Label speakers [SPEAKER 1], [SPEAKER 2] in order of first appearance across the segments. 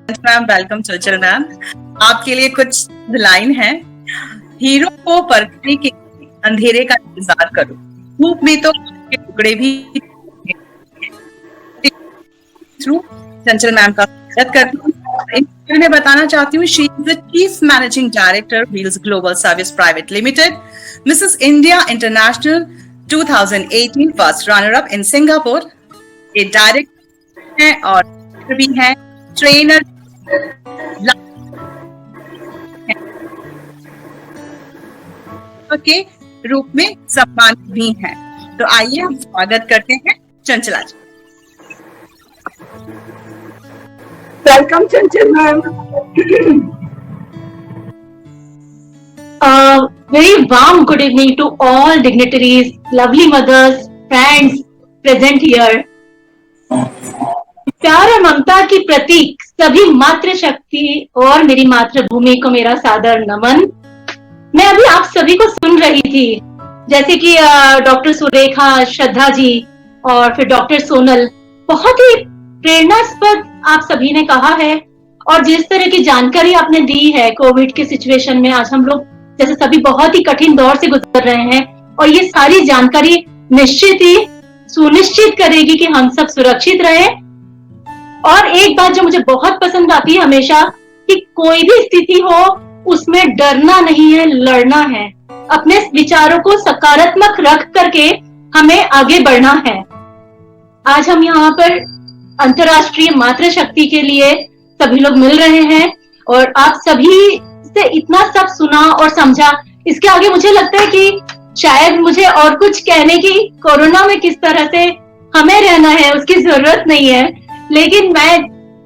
[SPEAKER 1] Ma'am, welcome चंचल ma'am. आपके लिए कुछ लाइन है। हीरो को परखने के लिए अंधेरे का इंतजार करो, धूप में तो के टुकड़े भी थ्रू। चंचल मैम का स्वागत करती हूँ। मैं बताना चाहती हूँ, she is the chief managing director wheels global service private limited, Mrs India international 2018 first runner up in Singapore. ये डायरेक्टर हैं और भी हैं, ट्रेनर के रूप में सम्मानित भी हैं। तो आइए हम स्वागत करते हैं चंचला जी।
[SPEAKER 2] Welcome Chanchal ma'am.
[SPEAKER 3] Very warm good evening to all dignitaries, lovely mothers, friends present here. प्यार और ममता की प्रतीक सभी मातृशक्ति और मेरी मातृभूमि को मेरा सादर नमन। मैं अभी आप सभी को सुन रही थी, जैसे कि डॉक्टर सुरेखा, श्रद्धा जी और फिर डॉक्टर सोनल, बहुत ही प्रेरणास्पद आप सभी ने कहा है। और जिस तरह की जानकारी आपने दी है कोविड के सिचुएशन में, आज हम लोग जैसे सभी बहुत ही कठिन दौर से गुजर रहे हैं, और ये सारी जानकारी निश्चित ही सुनिश्चित करेगी कि हम सब सुरक्षित रहें। और एक बात जो मुझे बहुत पसंद आती है हमेशा, कि कोई भी स्थिति हो उसमें डरना नहीं है, लड़ना है। अपने विचारों को सकारात्मक रख करके हमें आगे बढ़ना है। आज हम यहाँ पर अंतर्राष्ट्रीय मातृशक्ति के लिए सभी लोग मिल रहे हैं, और आप सभी से इतना सब सुना और समझा, इसके आगे मुझे लगता है कि शायद मुझे और कुछ कहने की, कोरोना में किस तरह से हमें रहना है उसकी जरूरत नहीं है। लेकिन मैं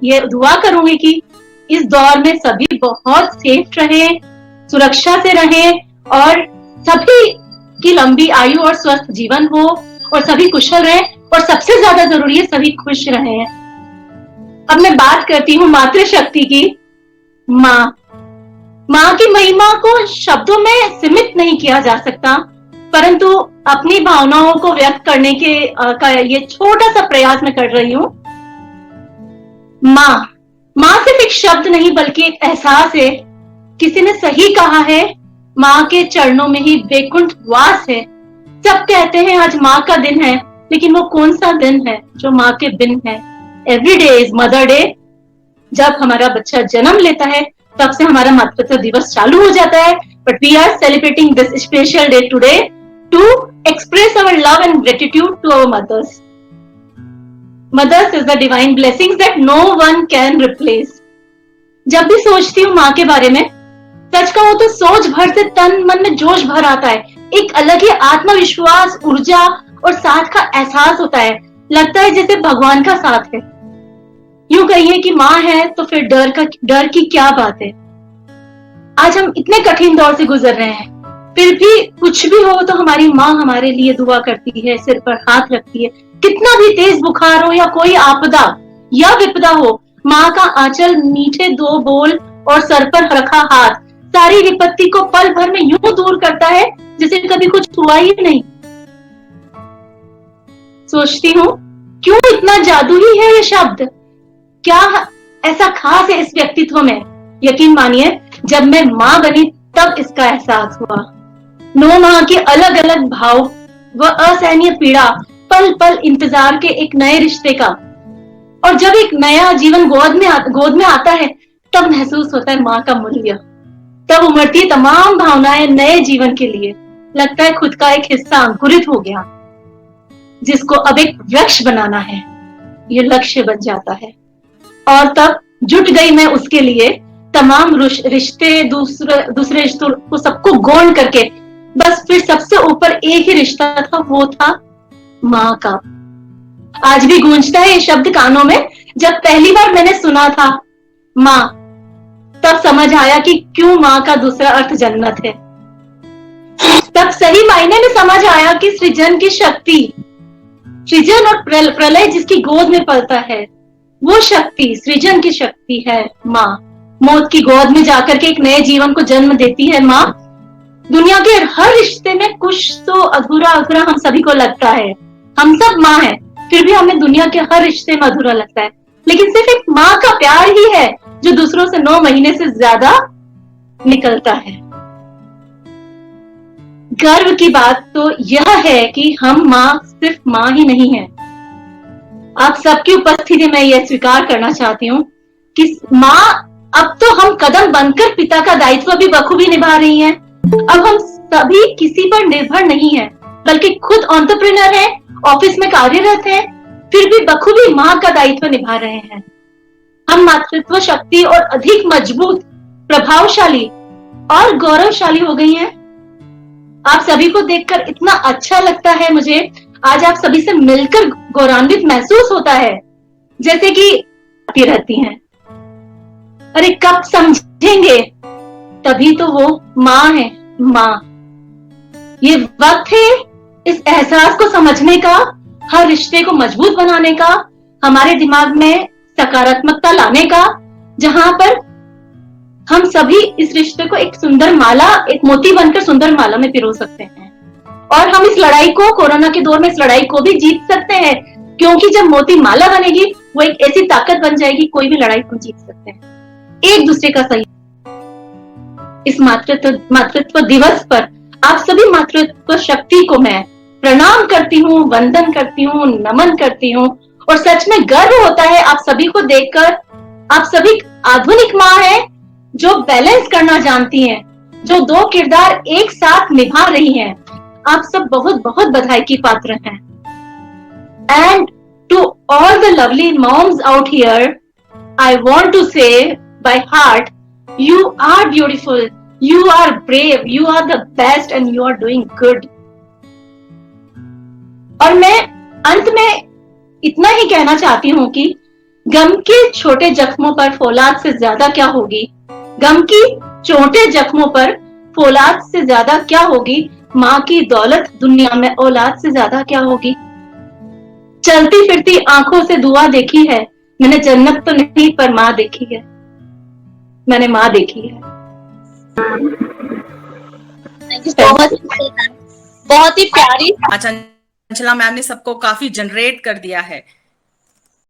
[SPEAKER 3] ये दुआ करूंगी कि इस दौर में सभी बहुत सेफ रहें, सुरक्षा से रहें, और सभी की लंबी आयु और स्वस्थ जीवन हो, और सभी कुशल रहें, और सबसे ज्यादा जरूरी है सभी खुश रहें। अब मैं बात करती हूँ मातृशक्ति की। माँ की महिमा को शब्दों में सीमित नहीं किया जा सकता, परंतु अपनी भावनाओं को व्यक्त करने के का ये छोटा सा प्रयास मैं कर रही हूँ। माँ सिर्फ एक शब्द नहीं बल्कि एक एहसास है। किसी ने सही कहा है, माँ के चरणों में ही वैकुंठ वास है। सब कहते हैं आज माँ का दिन है, लेकिन वो कौन सा दिन है जो माँ के बिन है? Every day is mother day. जब हमारा बच्चा जन्म लेता है तब से हमारा मातृत्व दिवस चालू हो जाता है, but we are celebrating this special day today to express our love and gratitude to our mothers. Mothers is the divine blessings that no one can replace. जब भी सोचती हूँ माँ के बारे में, सच कहूँ तो सोच भर से तन मन में जोश भर आता है। एक अलग ही आत्मविश्वास, ऊर्जा और साथ का एहसास होता है। लगता है जैसे भगवान का साथ है। यूं कहिए कि माँ है तो फिर डर की क्या बात है। आज हम इतने कठिन दौर से गुजर रहे हैं, फिर भी कुछ भी हो तो हमारी माँ हमारे लिए दुआ करती है, सिर पर हाथ रखती है। कितना भी तेज बुखार हो या कोई आपदा या विपदा हो, माँ का आंचल, मीठे दो बोल और सर पर रखा हाथ सारी विपत्ति को पल भर में यूं दूर करता है जैसे कभी कुछ हुआ ही नहीं। सोचती हूँ क्यों इतना जादू ही है ये शब्द, क्या ऐसा खास है इस व्यक्तित्व में। यकीन मानिए जब मैं माँ बनी तब इसका एहसास हुआ। 9 माह के अलग अलग भाव व असहनीय पीड़ा, पल पल इंतजार के एक नए रिश्ते का, और जब एक नया जीवन गोद में आता है तब महसूस होता है माँ का मूल्य। तब उमड़ती है तमाम भावनाएं नए जीवन के लिए। लगता है खुद का एक हिस्सा अंकुरित हो गया, जिसको अब एक वृक्ष बनाना है, ये लक्ष्य बन जाता है। और तब जुट गई मैं उसके लिए, तमाम रिश्ते, दूसरे रिश्तों को सबको गोंद करके, बस फिर सबसे ऊपर एक ही रिश्ता था, वो था माँ का। आज भी गूंजता है ये शब्द कानों में। जब पहली बार मैंने सुना था माँ, तब समझ आया कि क्यों माँ का दूसरा अर्थ जन्नत है। तब सही मायने में समझ आया कि सृजन की शक्ति, सृजन और प्रलय जिसकी गोद में पलता है, वो शक्ति, सृजन की शक्ति है माँ। मौत की गोद में जाकर के एक नए जीवन को जन्म देती है माँ। दुनिया के हर रिश्ते में कुछ तो अधूरा अधूरा हम सभी को लगता है। हम सब माँ हैं, फिर भी हमें दुनिया के हर रिश्ते में अधूरा लगता है। लेकिन सिर्फ एक माँ का प्यार ही है जो दूसरों से 9 महीने से ज्यादा निकलता है। गर्व की बात तो यह है कि हम माँ सिर्फ माँ ही नहीं है। आप सबकी उपस्थिति में यह स्वीकार करना चाहती हूँ कि माँ अब तो हम कदम बनकर पिता का दायित्व भी बखूबी निभा रही हैं। अब हम सभी किसी पर निर्भर नहीं है, बल्कि खुद एंटरप्रेन्योर हैं, ऑफिस में कार्यरत हैं, फिर भी बखूबी माँ का दायित्व निभा रहे हैं। हम मातृत्व शक्ति और अधिक मजबूत, प्रभावशाली और गौरवशाली हो गई हैं। आप सभी को देखकर इतना अच्छा लगता है मुझे। आज आप सभी से मिलकर गौरवान्वित महसूस होता है, जैसे कि आती रहती हैं। अरे कब समझेंगे, तभी तो वो माँ है, माँ। ये वक्त है इस एहसास को समझने का, हर रिश्ते को मजबूत बनाने का, हमारे दिमाग में सकारात्मकता लाने का, जहां पर हम सभी इस रिश्ते को एक सुंदर माला, एक मोती बनकर सुंदर माला में पिरो सकते हैं। और हम इस लड़ाई को, कोरोना के दौर में इस लड़ाई को भी जीत सकते हैं, क्योंकि जब मोती माला बनेगी वो एक ऐसी ताकत बन जाएगी, कोई भी लड़ाई हम जीत सकते हैं एक दूसरे का सही। इस मातृत्व दिवस पर आप सभी मातृत्व शक्ति को मैं प्रणाम करती हूँ, वंदन करती हूँ, नमन करती हूँ। और सच में गर्व होता है आप सभी को देखकर। आप सभी आधुनिक माँ हैं जो बैलेंस करना जानती हैं, जो 2 किरदार एक साथ निभा रही हैं। आप सब बहुत बहुत बधाई की पात्र हैं। And to all the lovely moms out here, I want to say by heart, you are beautiful, you are brave, you are the best and you are doing good. और मैं अंत में इतना ही कहना चाहती हूँ कि गम के छोटे जख्मों पर फौलाद से ज्यादा क्या होगी, गम की छोटे जख्मों पर फौलाद से ज्यादा क्या होगी, माँ की दौलत दुनिया में औलाद से ज्यादा क्या होगी। चलती फिरती आंखों से दुआ देखी है मैंने, जन्नत तो नहीं पर माँ देखी है, मैंने माँ देखी है।
[SPEAKER 4] बहुत ही प्यारी।
[SPEAKER 1] चंचला मैम ने सबको काफी जनरेट कर दिया है।